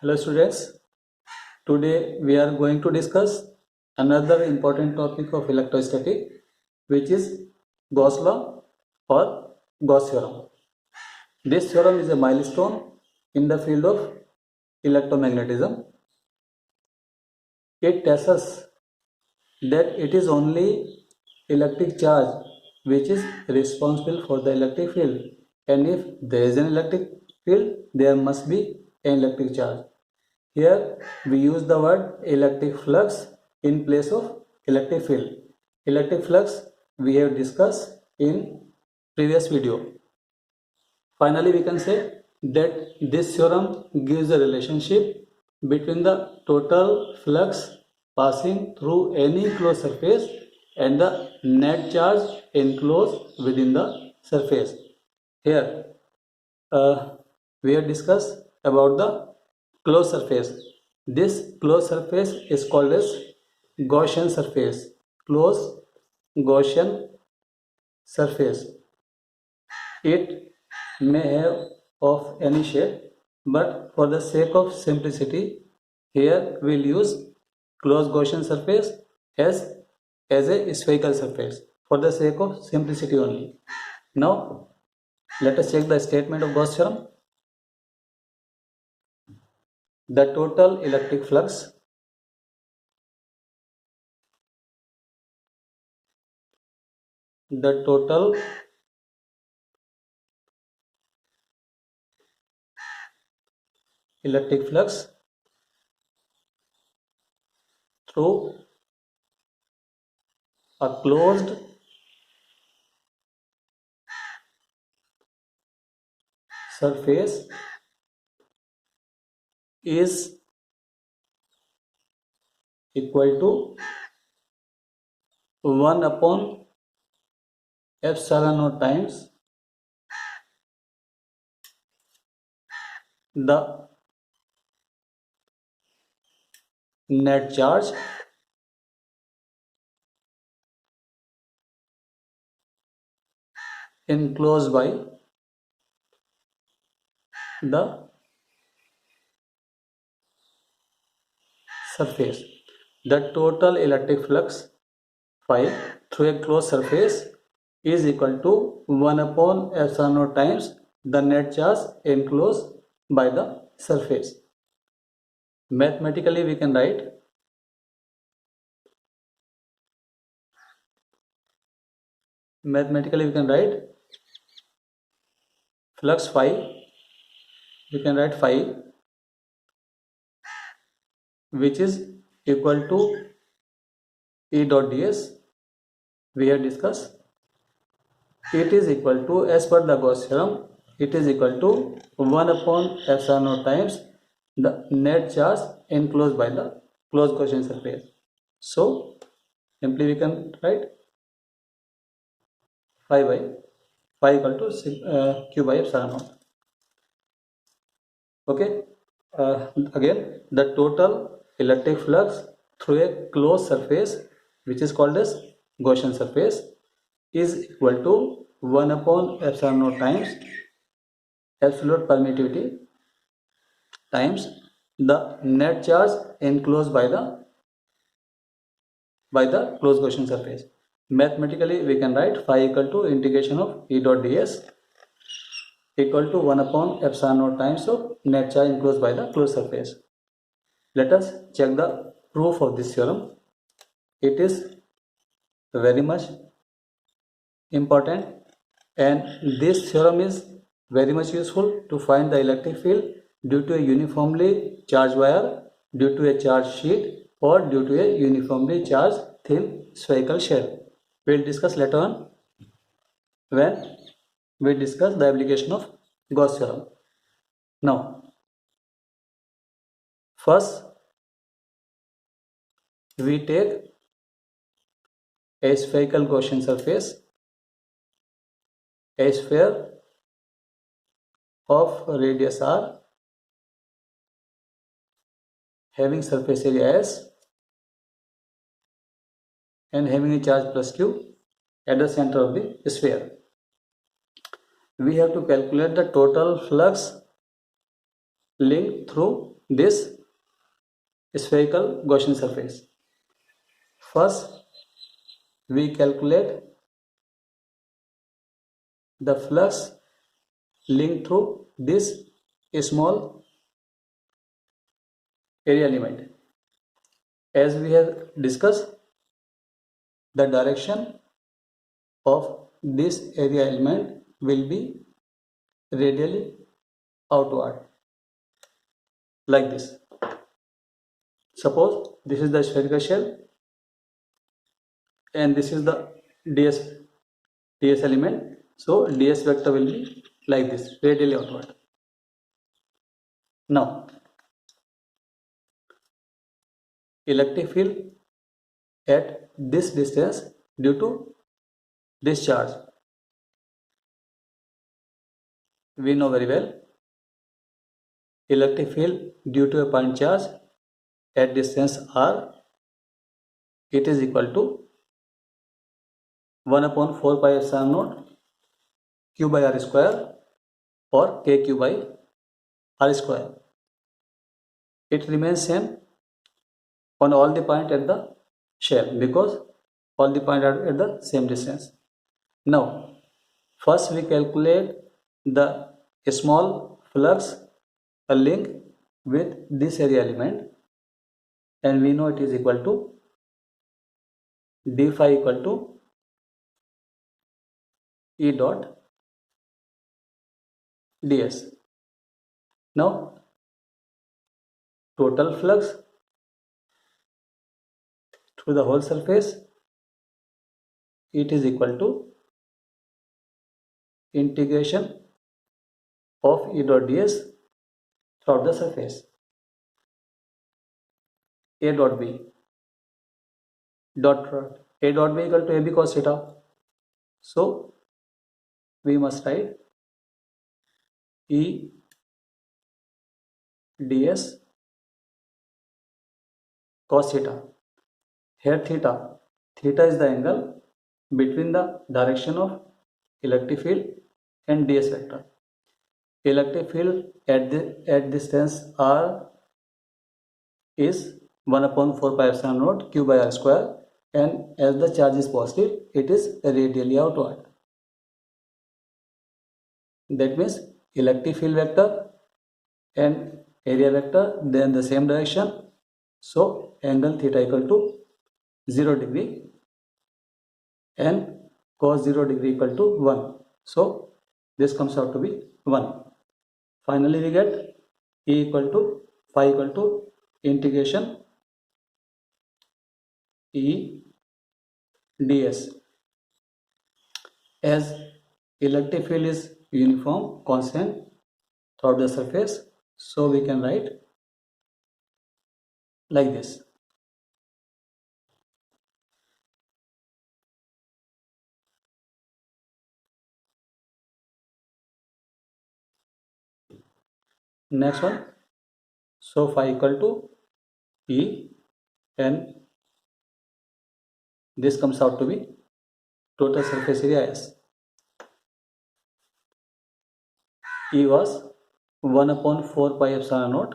Hello students, today we are going to discuss another important topic of electrostatic, which is Gauss law or Gauss theorem. This theorem is a milestone in the field of electromagnetism. It tells us that it is only electric charge which is responsible for the electric field, and if there is an electric field, there must be an electric charge. Here we use the word electric flux in place of electric field. Electric flux we have discussed in previous video. Finally, we can say that this theorem gives a relationship between the total flux passing through any closed surface and the net charge enclosed within the surface. Here we have discussed about the closed surface. This closed surface is called as Gaussian surface. Closed Gaussian surface. It may have of any shape, but for the sake of simplicity, here we'll use closed Gaussian surface as a spherical surface for the sake of simplicity only. Now, let us check the statement of Gauss theorem. The total electric flux through a closed surface is equal to 1 upon epsilon naught times the net charge enclosed by the surface. The total electric flux phi through a closed surface is equal to 1 upon epsilon naught times the net charge enclosed by the surface. Mathematically, we can write flux phi. We can write phi, which is equal to E dot ds. We have discussed it is equal to, as per the Gauss theorem, it is equal to 1 upon epsilon naught times the net charge enclosed by the closed Gaussian surface. So simply we can write phi equal to q by epsilon naught. Okay. Again, the total electric flux through a closed surface, which is called as Gaussian surface, is equal to 1 upon epsilon naught times absolute permittivity times the net charge enclosed by the closed Gaussian surface. Mathematically, we can write phi equal to integration of E dot ds equal to 1 upon epsilon naught times of net charge enclosed by the closed surface. Let us check the proof of this theorem. It is very much important, and this theorem is very much useful to find the electric field due to a uniformly charged wire, due to a charged sheet, or due to a uniformly charged thin spherical shell. We will discuss later on when we discuss the application of Gauss theorem. Now, first we take a spherical Gaussian surface, a sphere of radius r having surface area S and having a charge plus q at the center of the sphere. We have to calculate the total flux linked through this spherical Gaussian surface. First, we calculate the flux linked through this small area element. As we have discussed, the direction of this area element will be radially outward, like this. Suppose this is the spherical shell and this is the ds element. So ds vector will be like this, radially outward. Now, electric field at this distance due to this charge, we know very well, electric field due to a point charge at distance r, it is equal to 1 upon 4 pi epsilon naught q by r square or kq by r square. It remains same on all the point at the shell because all the point are at the same distance. Now, first we calculate the small flux a link with this area element, and we know it is equal to d phi equal to E dot ds. Now, total flux through the whole surface, it is equal to integration of E dot ds throughout the surface. A dot b dot a dot b equal to ab cos theta. So we must write E ds cos theta. Here theta is the angle between the direction of electric field and ds vector. Electric field at distance r is 1 upon 4 pi epsilon naught q by r square, and as the charge is positive, it is radially outward. That means electric field vector and area vector, they are in the same direction. So angle theta equal to 0 degree and cos 0 degree equal to 1. So this comes out to be 1. Finally we get E equal to phi equal to integration E ds. As electric field is uniform, constant throughout the surface, so we can write like this. Next one, so phi equal to E, and this comes out to be total surface area S. E was 1 upon 4 pi epsilon naught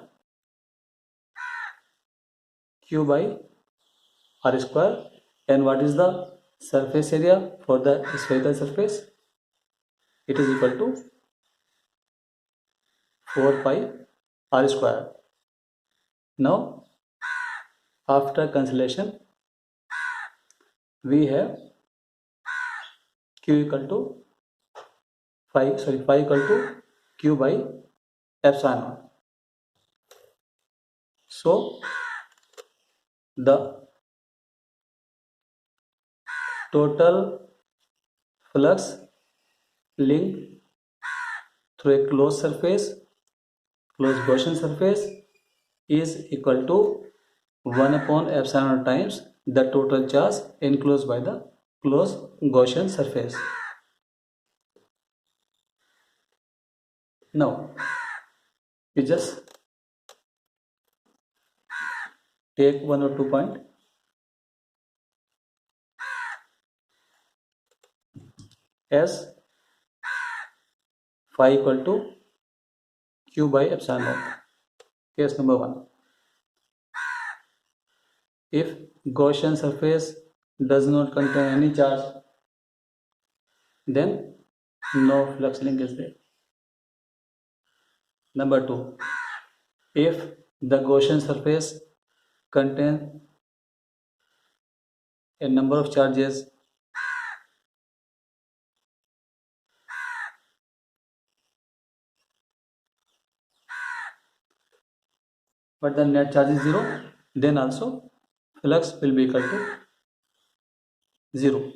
q by r square, and what is the surface area for the spherical surface? It is equal to 4 pi r square. Now, after cancellation, we have q equal to phi equal to q by epsilon naught. So the total flux linked through a closed surface, closed Gaussian surface, is equal to 1 upon epsilon naught times the total charge enclosed by the closed Gaussian surface. Now, we just take 1 or 2 point. As phi equal to q by epsilon naught. Case number 1. If Gaussian surface does not contain any charge, then no flux link is there. Number 2. If the Gaussian surface contains a number of charges, but the net charge is 0, then also flux will be equal to 0.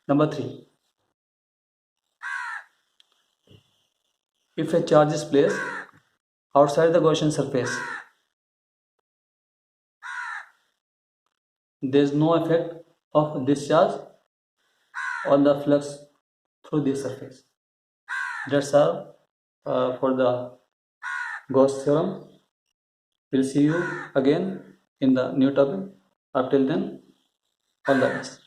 Number 3. If a charge is placed outside the Gaussian surface, there is no effect of this charge on the flux through this surface. That's all for the Gauss theorem. We'll see you again in the new topic. Up till then, all the best.